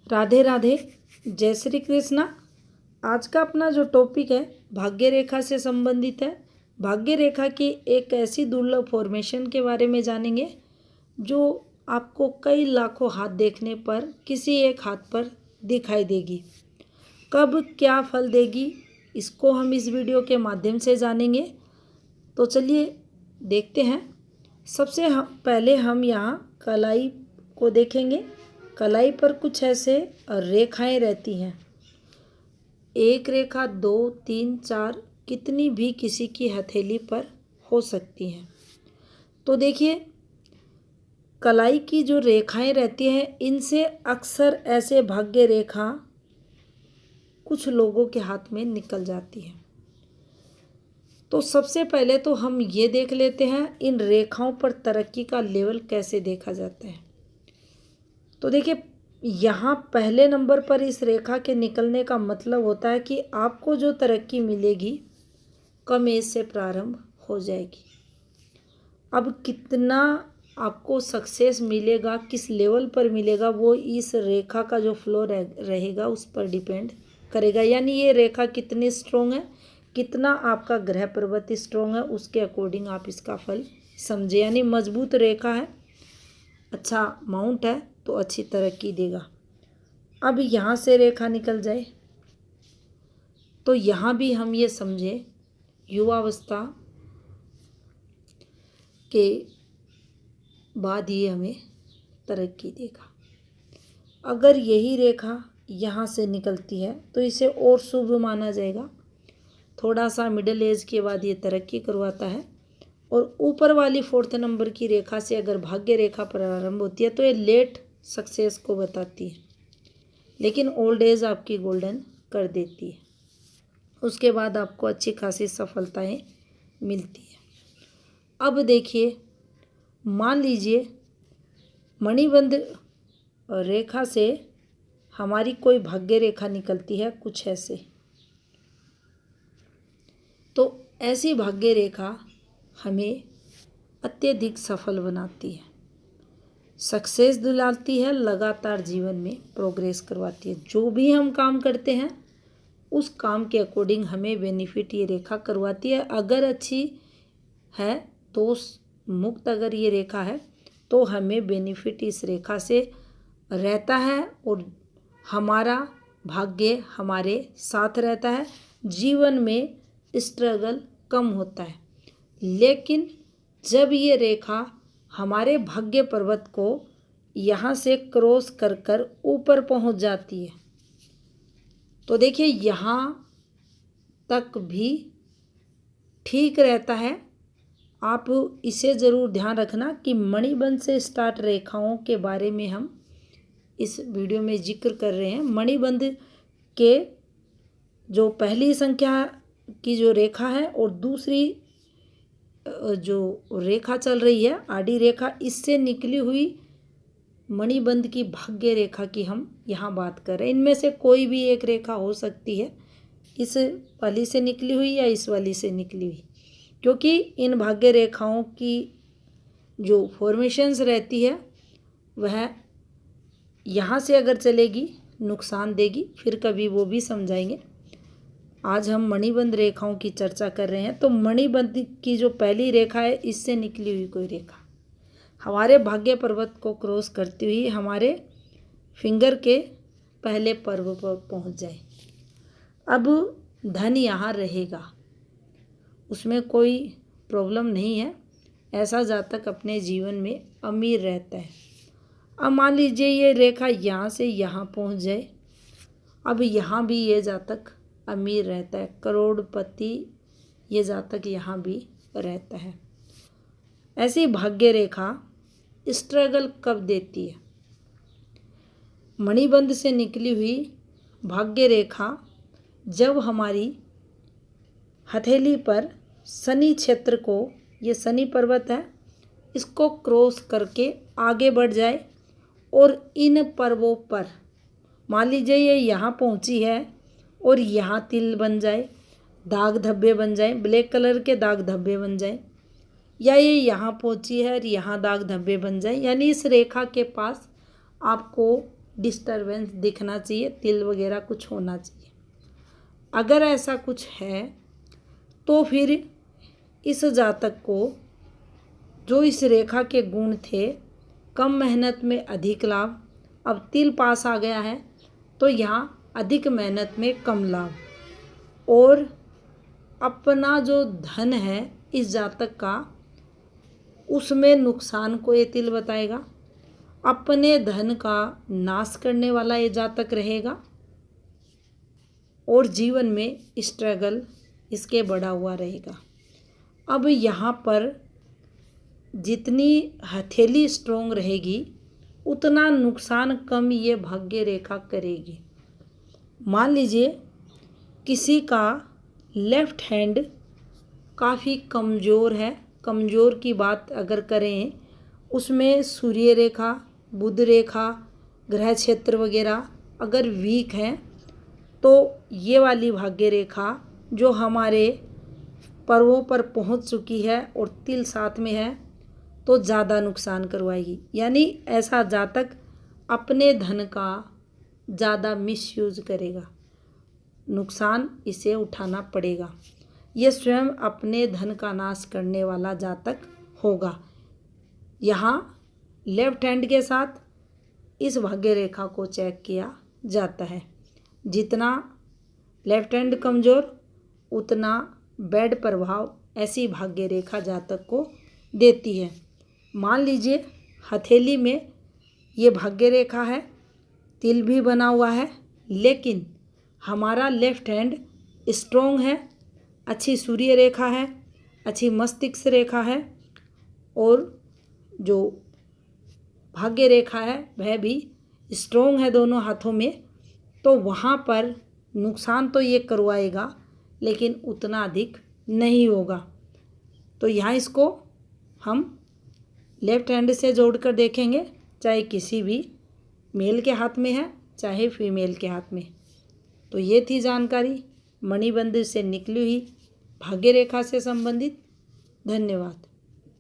राधे राधे, जय श्री कृष्णा। आज का अपना जो टॉपिक है भाग्य रेखा से संबंधित है। भाग्य रेखा की एक ऐसी दुर्लभ फॉर्मेशन के बारे में जानेंगे जो आपको कई लाखों हाथ देखने पर किसी एक हाथ पर दिखाई देगी। कब क्या फल देगी, इसको हम इस वीडियो के माध्यम से जानेंगे। तो चलिए देखते हैं। सबसे पहले हम यहाँ कलाई को देखेंगे। कलाई पर कुछ ऐसे रेखाएं रहती हैं। एक रेखा, दो, तीन, चार, कितनी भी किसी की हथेली पर हो सकती हैं। तो देखिए, कलाई की जो रेखाएं रहती हैं, इनसे अक्सर ऐसे भाग्य रेखा कुछ लोगों के हाथ में निकल जाती है। तो सबसे पहले तो हम ये देख लेते हैं इन रेखाओं पर तरक्की का लेवल कैसे देखा जाता है। तो देखिए, यहाँ पहले नंबर पर इस रेखा के निकलने का मतलब होता है कि आपको जो तरक्की मिलेगी कम एज से प्रारंभ हो जाएगी। अब कितना आपको सक्सेस मिलेगा, किस लेवल पर मिलेगा, वो इस रेखा का जो फ्लो रहेगा उस पर डिपेंड करेगा। यानी ये रेखा कितनी स्ट्रोंग है, कितना आपका ग्रह पर्वत स्ट्रोंग है, उसके अकॉर्डिंग आप इसका फल समझे। यानी मजबूत रेखा है, अच्छा माउंट है तो अच्छी तरक्की देगा। अब यहाँ से रेखा निकल जाए तो यहाँ भी हम ये समझे युवावस्था के बाद ही हमें तरक्की देगा। अगर यही रेखा यहाँ से निकलती है तो इसे और शुभ माना जाएगा। थोड़ा सा मिडिल एज के बाद ये तरक्की करवाता है। और ऊपर वाली 4th नंबर की रेखा से अगर भाग्य रेखा प्रारंभ होती है तो ये लेट सक्सेस को बताती है, लेकिन ओल्ड एज आपकी गोल्डन कर देती है। उसके बाद आपको अच्छी खासी सफलताएं मिलती है। अब देखिए, मान लीजिए मणिबंध रेखा से हमारी कोई भाग्य रेखा निकलती है कुछ ऐसे। तो ऐसी भाग्य रेखा हमें अत्यधिक सफल बनाती है, सक्सेस दिलाती है, लगातार जीवन में प्रोग्रेस करवाती है। जो भी हम काम करते हैं उस काम के अकॉर्डिंग हमें बेनिफिट ये रेखा करवाती है। अगर अच्छी है, दोष मुक्त अगर ये रेखा है तो हमें बेनिफिट इस रेखा से रहता है और हमारा भाग्य हमारे साथ रहता है। जीवन में स्ट्रगल कम होता है। लेकिन जब ये रेखा हमारे भाग्य पर्वत को यहाँ से क्रॉस कर कर ऊपर पहुँच जाती है तो देखिए यहाँ तक भी ठीक रहता है। आप इसे ज़रूर ध्यान रखना कि मणिबंध से स्टार्ट रेखाओं के बारे में हम इस वीडियो में जिक्र कर रहे हैं। मणिबंध के जो पहली संख्या की जो रेखा है और दूसरी जो रेखा चल रही है आडी रेखा, इससे निकली हुई मणिबंध की भाग्य रेखा की हम यहाँ बात कर रहे हैं। इनमें से कोई भी एक रेखा हो सकती है, इस वाली से निकली हुई या इस वाली से निकली हुई, क्योंकि इन भाग्य रेखाओं की जो फॉर्मेशंस रहती है वह यहाँ से अगर चलेगी नुकसान देगी, फिर कभी वो भी समझाएंगे। आज हम मणिबंध रेखाओं की चर्चा कर रहे हैं। तो मणिबंध की जो पहली रेखा है, इससे निकली हुई कोई रेखा हमारे भाग्य पर्वत को क्रॉस करती हुई हमारे फिंगर के पहले पर्व पर पहुंच जाए। अब धन यहाँ रहेगा, उसमें कोई प्रॉब्लम नहीं है। ऐसा जातक अपने जीवन में अमीर रहता है। अब मान लीजिए ये रेखा यहाँ से यहाँ पहुँच जाए। अब यहाँ भी ये जातक अमीर रहता है, करोड़पति ये जातक यहाँ भी रहता है। ऐसी भाग्य रेखा स्ट्रगल कब देती है? मणिबंध से निकली हुई भाग्य रेखा जब हमारी हथेली पर शनि क्षेत्र को, ये शनि पर्वत है, इसको क्रॉस करके आगे बढ़ जाए और इन पर्वों पर मान लीजिए ये यहाँ पहुँची है और यहाँ तिल बन जाए, दाग धब्बे बन जाए, ब्लैक कलर के दाग धब्बे बन जाए, या ये यहाँ पहुँची है और यहाँ दाग धब्बे बन जाए। यानी इस रेखा के पास आपको डिस्टरबेंस दिखना चाहिए, तिल वगैरह कुछ होना चाहिए। अगर ऐसा कुछ है तो फिर इस जातक को जो इस रेखा के गुण थे, कम मेहनत में अधिक लाभ, अब तिल पास आ गया है तो यहाँ अधिक मेहनत में कम लाभ, और अपना जो धन है इस जातक का उसमें नुकसान को ये तिल बताएगा। अपने धन का नाश करने वाला ये जातक रहेगा और जीवन में स्ट्रगल इसके बढ़ा हुआ रहेगा। अब यहाँ पर जितनी हथेली स्ट्रोंग रहेगी उतना नुकसान कम ये भाग्य रेखा करेगी। मान लीजिए किसी का लेफ्ट हैंड काफ़ी कमज़ोर है, कमज़ोर की बात अगर करें उसमें सूर्य रेखा, बुध रेखा, ग्रह क्षेत्र वगैरह अगर वीक हैं तो ये वाली भाग्य रेखा जो हमारे पर्वों पर पहुंच चुकी है और तिल साथ में है तो ज़्यादा नुकसान करवाएगी। यानी ऐसा जातक अपने धन का ज़्यादा मिसयूज करेगा, नुकसान इसे उठाना पड़ेगा। ये स्वयं अपने धन का नाश करने वाला जातक होगा। यहाँ लेफ्ट हैंड के साथ इस भाग्य रेखा को चेक किया जाता है। जितना लेफ्ट हैंड कमज़ोर उतना बैड प्रभाव ऐसी भाग्य रेखा जातक को देती है। मान लीजिए हथेली में ये भाग्य रेखा है, तिल भी बना हुआ है, लेकिन हमारा लेफ्ट हैंड स्ट्रोंग है, अच्छी सूर्य रेखा है, अच्छी मस्तिष्क रेखा है और जो भाग्य रेखा है वह भी स्ट्रोंग है दोनों हाथों में, तो वहाँ पर नुकसान तो ये करवाएगा लेकिन उतना अधिक नहीं होगा। तो यहाँ इसको हम लेफ्ट हैंड से जोड़कर देखेंगे, चाहे किसी भी मेल के हाथ में है चाहे फीमेल के हाथ में। तो ये थी जानकारी मणिबंध से निकली हुई भाग्य रेखा से संबंधित। धन्यवाद।